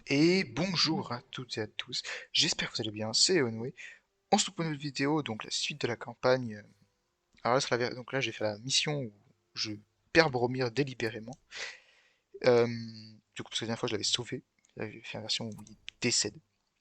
Et bonjour à toutes et à tous, j'espère que vous allez bien, c'est Onway. On se retrouve pour une nouvelle vidéo, donc la suite de la campagne. Alors là, donc là j'ai fait la mission où je perds Boromir délibérément. Euh, du coup, parce que la dernière fois je l'avais sauvé, là j'ai fait une version où il décède.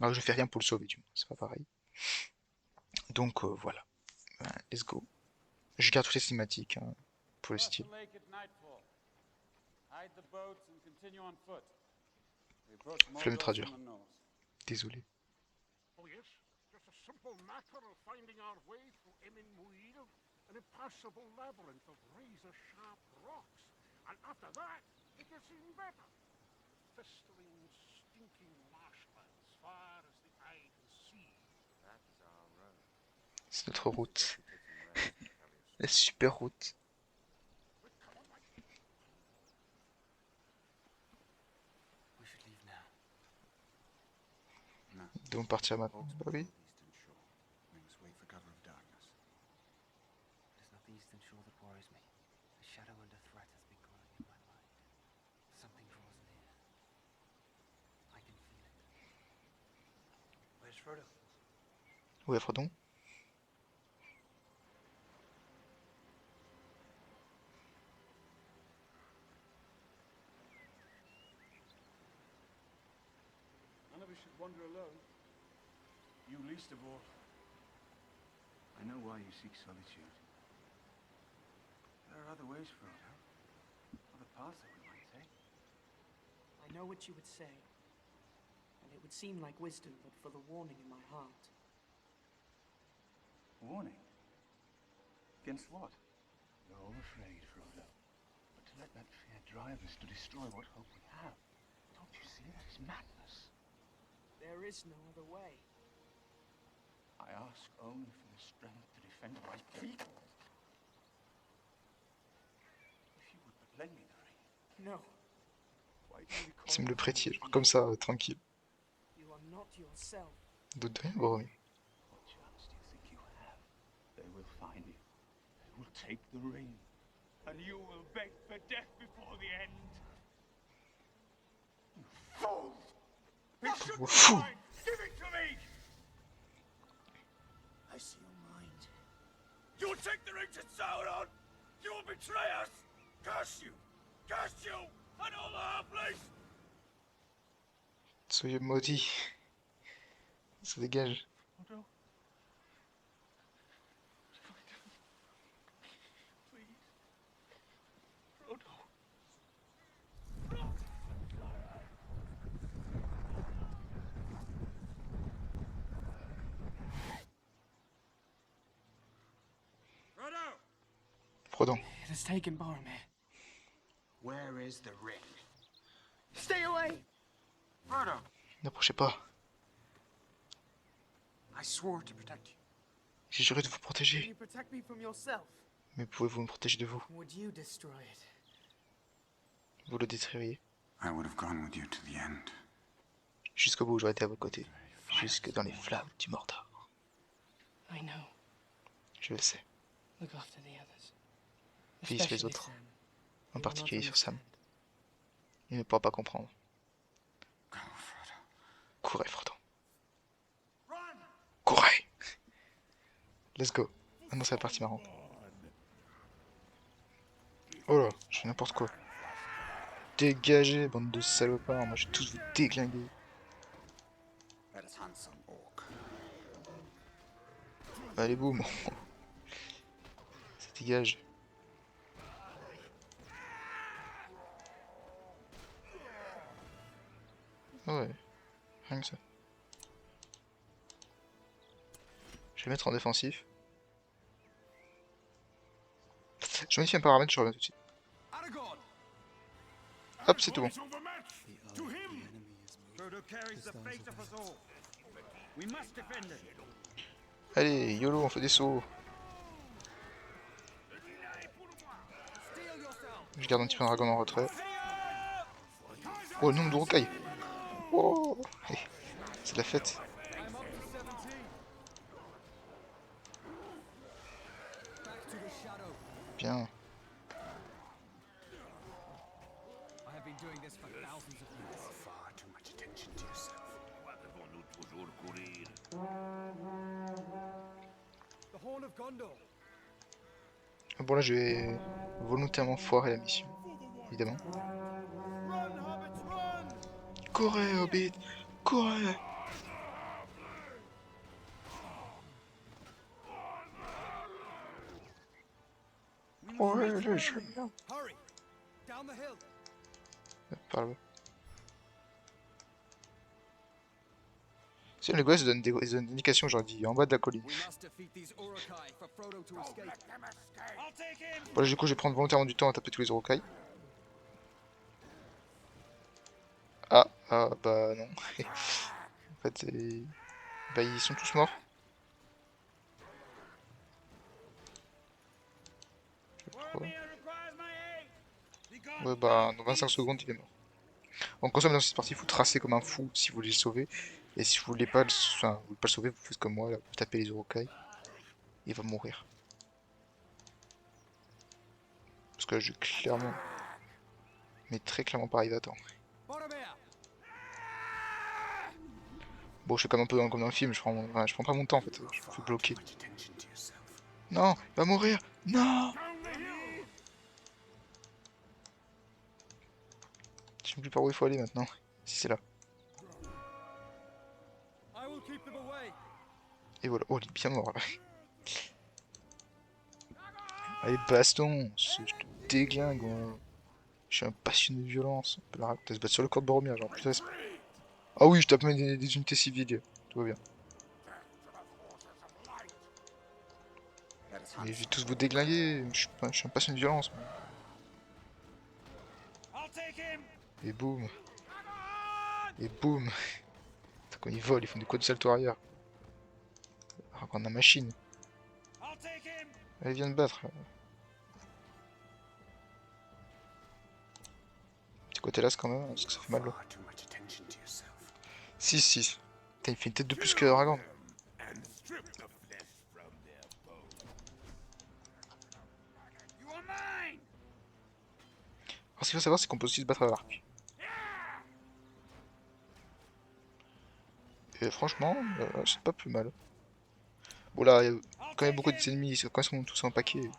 Alors je fais rien pour le sauver du moins, c'est pas pareil. Donc voilà. Let's go. Je garde toutes les cinématiques hein, pour le style. Flemme de traduire, désolé. Oh, yes. Just a simple matter of finding our way through Emin Muir, an impassable labyrinth of razor-sharp rocks. And after that, it gets even better. Festering, stinking marshlands, far as the eye can see. That's our road. C'est notre I route. suggest we take some rest and carry us La through. super route. But come on, Mike. We should leave now. No. Donc partir maintenant, Hawks bah oui. patrol the eastern shore. We must wait for cover of darkness. It is not the eastern shore that worries me. A shadow and a threat has been growing in my mind. Something draws near. I can feel it. Where's Frodo? Où est Frodon? None of us should wander alone. You least of all. I know why you seek solitude. There are other ways, Frodo. Other paths that we might take. I know what you would say, and it would seem like wisdom, but for the warning in my heart. Warning? Against what? We're all afraid, Frodo. But to let that fear drive us to destroy what hope we have. Don't you see that is madness? There is no other way. I ask only for the strength to defend my people. If you would but lend me the ring. No, Why do you recall C'est me le it prêtier, always genre comme ça, tranquille. you are not yourself. D'autres de rien, Boromir. What chance do you think you have? They will find you. They will take the ring. And you will beg for death before the end. You fool! It should be Fou. mine! Give it to me! I see your mind. You will take the ring to Sauron! You will betray us! Curse you! Curse you! And all the Half-Blades! Soyez maudits. Ça dégage. Frodo? Please. Frodo. Frodo! Frodon. It has taken Boromir. Where is the ring? Stay away! Frodo! N'approchez pas. I swore to protect you. J'ai juré de vous Can protéger. you protect me from yourself? Mais pouvez-vous me protéger de vous? Would you destroy it? Vous le détruiriez. I would have gone with you to the end. Jusqu'au bout, j'aurais été à vos côtés. Jusque dans les flammes du Mordor. I know. Je le sais. Look after the others. Veillez sur les Especially autres. Sam. En He will particulier not sur Sam. understand. Il ne pourra pas comprendre. Go, Frodo. Courez, Frodon. Run! Courez! Let's go. Ah non, c'est la partie marrante. Oh là, je fais n'importe quoi. Dégagez, bande de salopards. Moi, je vais tous vous déglinguer. Let us hunt some orc. Allez, boum. Ça dégage. Ah ouais, rien que ça. Je vais mettre en défensif. Je modifie un paramètre, je reviens tout de suite. Aragorn! Hop, c'est tout bon. To him! Frodo carries the fate of us all. We must defend it. Allez, YOLO, on fait des sauts. Je garde un petit peu un dragon en retrait. Oh, le nombre de rocailles. Oh, hey, c'est la fête. Bien. Far too much attention Bon là je vais volontairement foirer la mission, évidemment. Courez, Hobbit! Courez! Courez, les chiens! Par là. Si les gosses donnent des indications, genre dit en bas de la colline. Bon là du coup je vais prendre volontairement du temps à taper tous les Urukai. Ah, bah non. En fait, bah, ils sont tous morts. Je crois. Ouais, bah dans 25 secondes il est mort. En consomme dans cette partie, il faut tracer comme un fou si vous voulez le sauver. Et si vous voulez pas le, enfin, vous voulez pas le sauver, vous faites comme moi, là, vous tapez les Urukai. Il va mourir. Parce que là, je vais clairement, mais très clairement pas arriver à temps. Bon, je fais comme un peu comme dans le film, je prends pas mon temps en fait, je me fais bloquer. Non, il va mourir! Non! Je sais plus par où il faut aller maintenant. Si c'est là. Et voilà. Oh, il est bien mort là. Allez, baston! Je te déglingue, moi. Je suis un passionné de violence. On peut la raconter, se battre sur le corps de Boromir, genre plus de respect. Ah oui, je tape même des unités civiles. Tout va bien. Mais je vais tous vous déglinguer. Je suis un passionné de violence, moi. Et boum. Et boum. Quand ils volent, ils font des coups de salto arrière. Reprendre la machine. Allez, viens te battre. Petit côté là, quand même, parce que ça fait mal. Là. Si. Putain, il fait une tête de plus que Aragorn. Alors, ce qu'il faut savoir, c'est qu'on peut aussi se battre à l'arc. Et franchement, c'est pas plus mal. Bon là, quand il y a beaucoup d'ennemis, quand ils sont tous en paquet.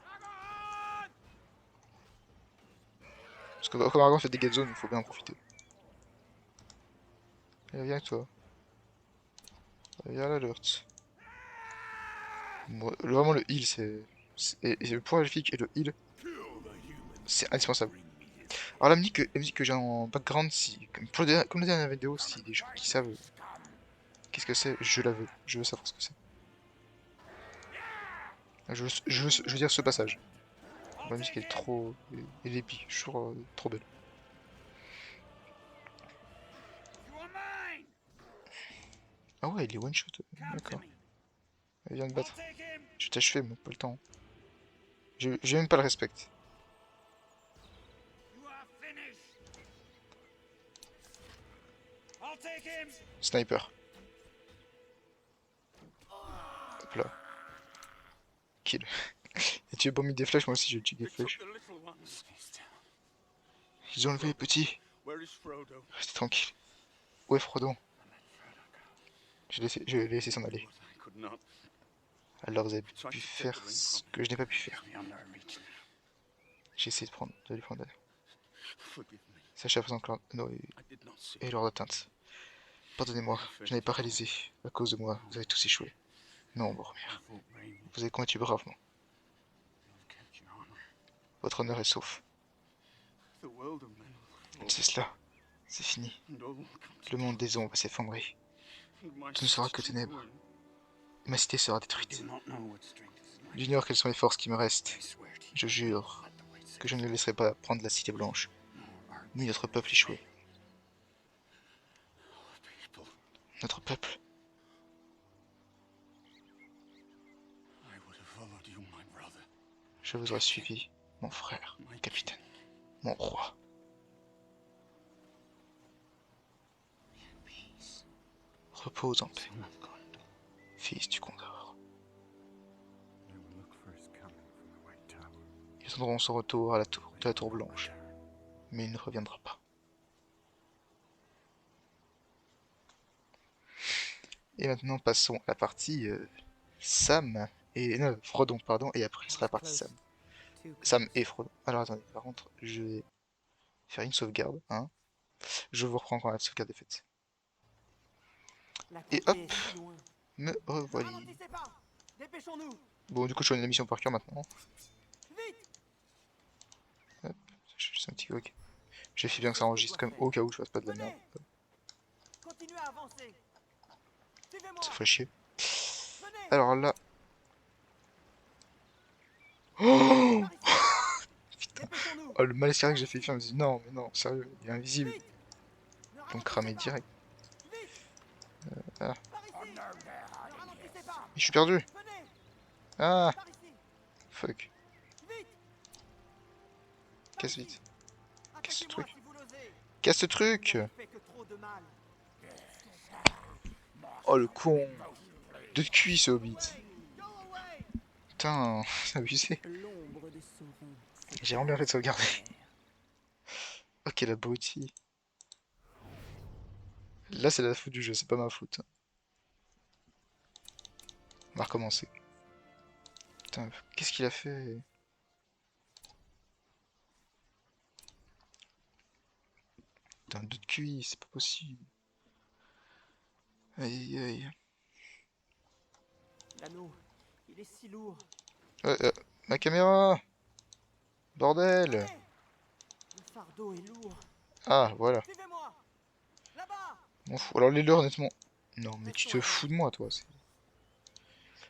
Parce que comme Aragorn fait des dégâts de zone, il faut bien en profiter. Allez, viens avec toi. Viens l'alert. Bon, vraiment le heal, et le point elfique et le heal, c'est indispensable. Alors la musique que j'ai en background, si, comme la dernière vidéo, si des gens qui savent qu'est-ce que c'est, je la veux. Je veux savoir ce que c'est. Je veux dire ce passage. La musique elle est trop... Elle est épique, je trouve trop belle. Ah ouais, il est one shot, d'accord. Elle vient de battre. Je vais t'achever, mais pas le temps. J'ai même pas le respect. Sniper. Hop là. Kill. Et tu as pas mis des flèches, moi aussi j'ai utilisé des flèches. Ils ont enlevé les petits. Restez tranquille. Où est Frodo? Je l'ai laissé s'en aller. Alors vous avez pu faire ce que je n'ai pas pu faire. J'ai essayé de lui prendre sachez à présent que l'anneau est lors d'atteinte. Pardonnez-moi, je n'avais pas réalisé. À cause de moi, vous avez tous échoué. Non, Boromir. Vous avez combattu bravement. Votre honneur est sauf. C'est cela. C'est fini. Le monde des ombres va s'effondrer. Tout ne sera que ténèbres. Et ma cité sera détruite. J'ignore quelles sont les forces qui me restent. Je jure que je ne laisserai pas prendre la cité blanche, ni notre peuple échoué. Notre peuple. Je vous aurais suivi, mon frère, capitaine, mon roi. Repose en paix, fils du Condor. Ils attendront son retour à de la tour blanche, mais il ne reviendra pas. Et maintenant passons à la partie Sam Et non, Frodon, pardon, et après il That sera was parti close. Sam. Too Sam close. et Frodon. Alors attendez, par contre, je vais faire une sauvegarde, hein. Je vous reprends quand la sauvegarde est faite. La Et comté hop, est si loin. me Ne revoilà. ralentissez pas. Dépêchons-nous. Bon, du coup, je connais la mission par cœur maintenant. Vite. Hop, je suis un petit ok. J'ai fait bien que C'est ça ce que je enregistre dois quand même faire. au cas où je fasse pas de la merde. Venez. Continuez à avancer. Suivez-moi. Ça ferait chier. Venez. Alors là. Oh, Par ici. Dépêchons-nous. oh, le malaise cardiaque que j'ai fait, je me dis non, mais non, sérieux, il est invisible. Vite. Ne Donc ralentissez cramé pas. direct. Vite. Ah, Par ici. Ne ralentissez pas. je suis perdu. Venez. Ah, Par ici. fuck. Vite. Par Casse ici. vite. Casse ce Attaquez-moi truc. si vous l'osez. Casse ce Vous truc. n'avez fait que trop de mal. Oh le con. De cuit ce hobbit. Go away. Putain, c'est abusé. L'ombre de Sauron. J'ai vraiment bien fait de sauvegarder. Ok, la beauty. Là, c'est la faute du jeu, c'est pas ma faute. On va recommencer. Putain, qu'est-ce qu'il a fait? Putain, deux de QI, c'est pas possible. Aïe aïe aïe. L'anneau, il est si lourd. Ma caméra! Bordel! Venez. Le fardeau est lourd. Ah, voilà. Suivez-moi. Là-bas. M'en fous. Alors, les leurres, honnêtement. Non, mais tu Restons te à fous de moi, toi.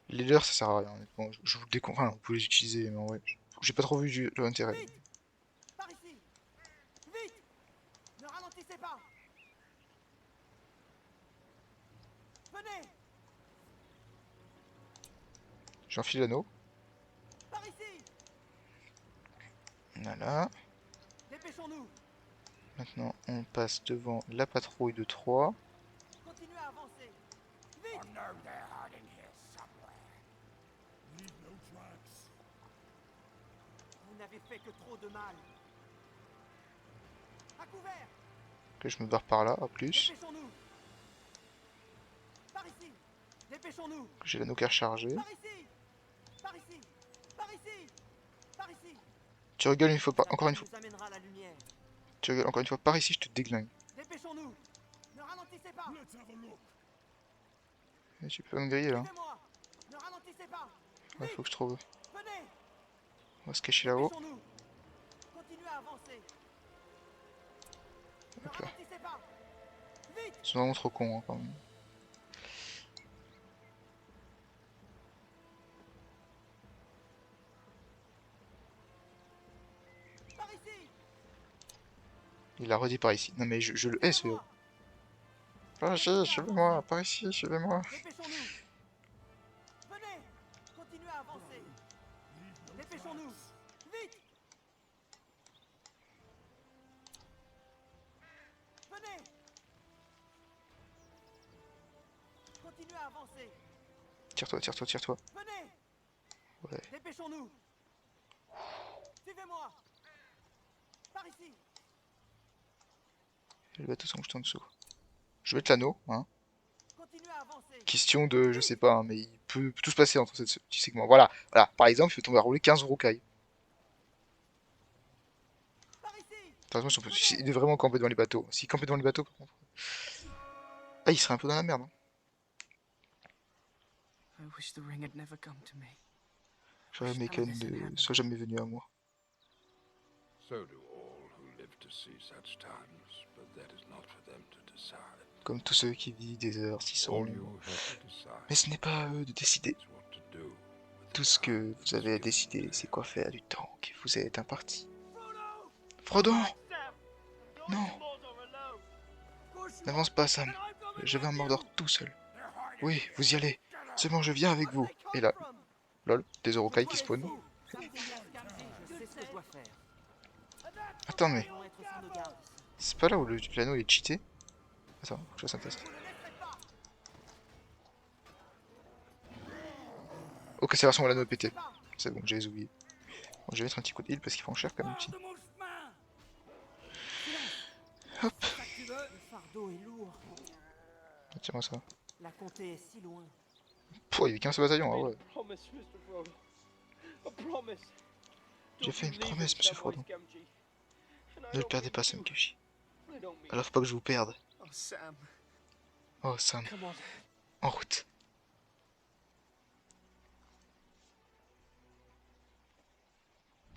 Les leurres, ça sert à rien, honnêtement. Je vous le déconseille. Enfin, vous pouvez les utiliser, mais en vrai, j'ai pas trop vu de l'intérêt. Vite. Par ici. Vite. Ne ralentissez pas. Venez. J'enfile l'anneau. Par ici. Voilà. Dépêchons-nous. Maintenant, on passe devant la patrouille de 3. Continuez à avancer. Vite. Vous n'avez fait que trop de mal. À couvert. Que je me barre par là, en plus. Dépêchons-nous. Par ici. Dépêchons-nous. J'ai l'anneau qui est rechargé. Par ici. Par ici. Par ici. Par ici. Tu rigoles une fois, La encore une porte fois. nous amènera à la lumière. Tu rigoles encore une fois, par ici, je te déglingue. Dépêchons-nous. Ne ralentissez pas. Et tu peux me griller là. Suivez-moi. Ne ralentissez pas. Ouais, Vite. faut que je trouve. Venez. On va se cacher là-haut. Dépêchons-nous. Continuez à avancer. Ne Hop là. ralentissez pas. Vite. Ils sont vraiment trop cons hein, quand même. Par ici. Il a redit par ici. Non mais je le hais ce héros. Suivez-moi. Par ici, suivez-moi, par ici, suivez-moi. Dépêchons-nous. Venez. Continuez à avancer. Dépêchons-nous. Vite. Venez. Continuez à avancer. Tire-toi, tire-toi, tire-toi. Venez. Ouais. Dépêchons-nous. Suivez-moi. Par ici. Le bateau sont juste en dessous. Je vais mettre l'anneau, hein. Continuez à avancer. Question de, je sais pas, hein, mais il peut tout se passer entre ces petits segments. Voilà, voilà. Par exemple, il peut tomber à rouler 15 rocailles. Par ici. Attention, il est vraiment campé devant les bateaux. S'il campait devant les bateaux, par contre. Ah, il serait un peu dans la merde. Hein. I wish the ring had never come to me. J'aurais aimé qu'elle ne soit jamais venue à moi. So do all who live to see such times, but that is not for them to decide. Comme tous ceux qui vivent des heures si sont All longues. you have to decide Mais ce n'est pas à eux de décider. is what to do with the Tout ce time que vous avez à given décider, to c'est them. quoi faire du temps qui vous est imparti. Frodon! Non! N'avance pas, Sam. Je vais à Mordor tout seul. Oui, vous y allez. Seulement je viens avec vous. Et là, lol, des Orokai qui spawnent. Je sais ce que je dois faire. Attends, mais Nous devons être sur nos gardes ici. c'est pas là où le l'anneau est cheaté? Attends, faut que je fasse un test. Ok, c'est la version où l'anneau est pété. C'est bon, j'ai oublié. Bon, je vais mettre un petit coup de heal parce qu'ils font cher quand même, petit. Hop, Le fardeau est lourd. tiens-moi ça. La comté est si loin. Pouh, il y avait 15 bataillons, ah made ouais. a promise, Mr. Frodo. A promise. J'ai Don't fait you une leave promesse, us, monsieur Samwise Frodon. Gamgee. And I Ne le don't perdez mean pas, to. Sam Gamgee. I don't mean Alors to. faut pas que je vous perde. Oh, Sam. Oh, Sam, Come on. en route.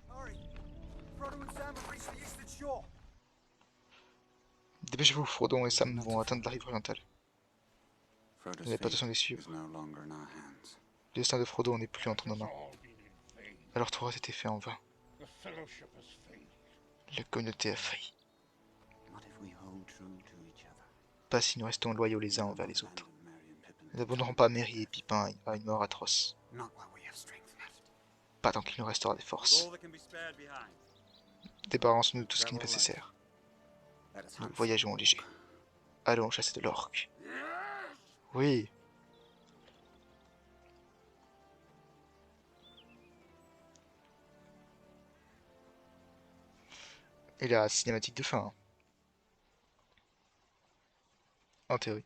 Hurry! Frodo and Sam have reached the eastern shore. Dépêchez-vous, Frodon et Sam vont atteindre la rive orientale. Vous Frodo's n'avez pas le temps fate de les is suivre. no longer in our hands. Le destin de Frodo n'est plus entre nos It's mains. all been in vain. Alors tout aura été fait en vain. The Fellowship has failed. La communauté a failli. Not if we hold true to each other. Pas si nous restons loyaux les uns We will envers not les autres. abandon Merry and Pippin Nous to n'abandonnerons time. pas Merry et Pippin à une mort atroce. Not while we have strength left. Pas tant qu'il nous restera des forces. All that can be spared behind. Débarrassons-nous de tout ce qui n'est pas nécessaire. Let us Nous hunt for voyageons the léger. orc. Allons chasser de l'orque. Oui. Et la cinématique de fin, hein. En théorie.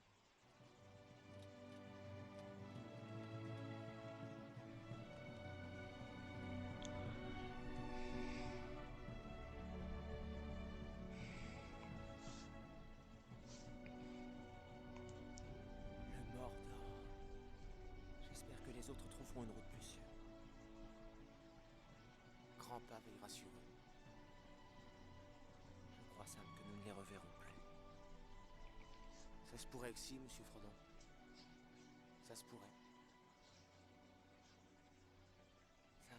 Le Mordor. J'espère que les autres trouveront une route plus sûre. Grand pas veille rassureux. Je crois, Sam, que nous ne les reverrons plus. Ça se pourrait que si, monsieur Frodon. Ça se pourrait. Sam.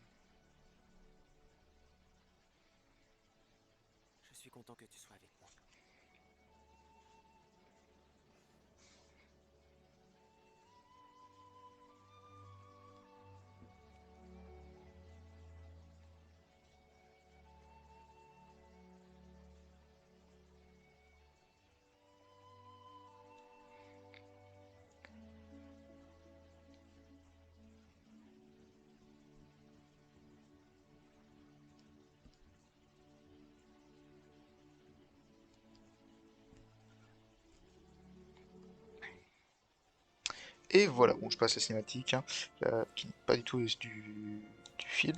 Je suis content que tu sois avec moi. Et voilà, bon, je passe la cinématique, hein, qui n'est pas du tout du film.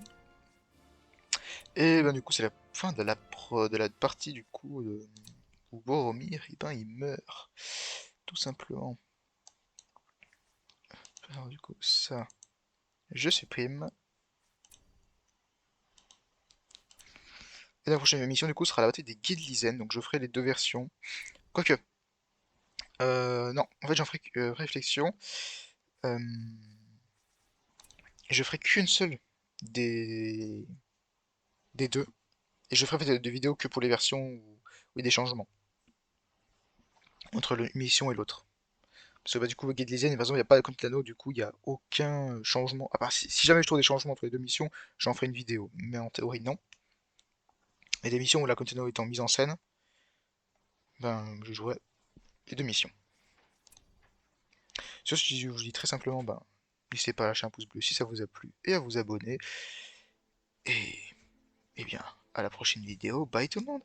Et ben du coup, c'est la fin de la partie du coup où Boromir, eh ben, il meurt. Tout simplement. Alors du coup, ça, je supprime. Et la prochaine émission, du coup, sera la bataille des Guildlisen, donc je ferai les deux versions. Quoique, non, en fait, j'en ferai réflexion. Euh, je ferai qu'une seule des... des deux. Et je ferai peut-être des vidéos que pour les versions où il y a des changements entre l'émission et l'autre. Parce que bah, du coup, Guildlisen, par exemple, il n'y a pas de Compte du coup, il n'y a aucun changement. À part si jamais je trouve des changements entre les deux missions, j'en ferai une vidéo. Mais en théorie, non. Et des missions où la Contino est en mise en scène, ben, je jouerai les deux missions. Sur ce, je vous dis très simplement, ben, n'hésitez pas à lâcher un pouce bleu si ça vous a plu et à vous abonner. Et bien, à la prochaine vidéo. Bye tout le monde!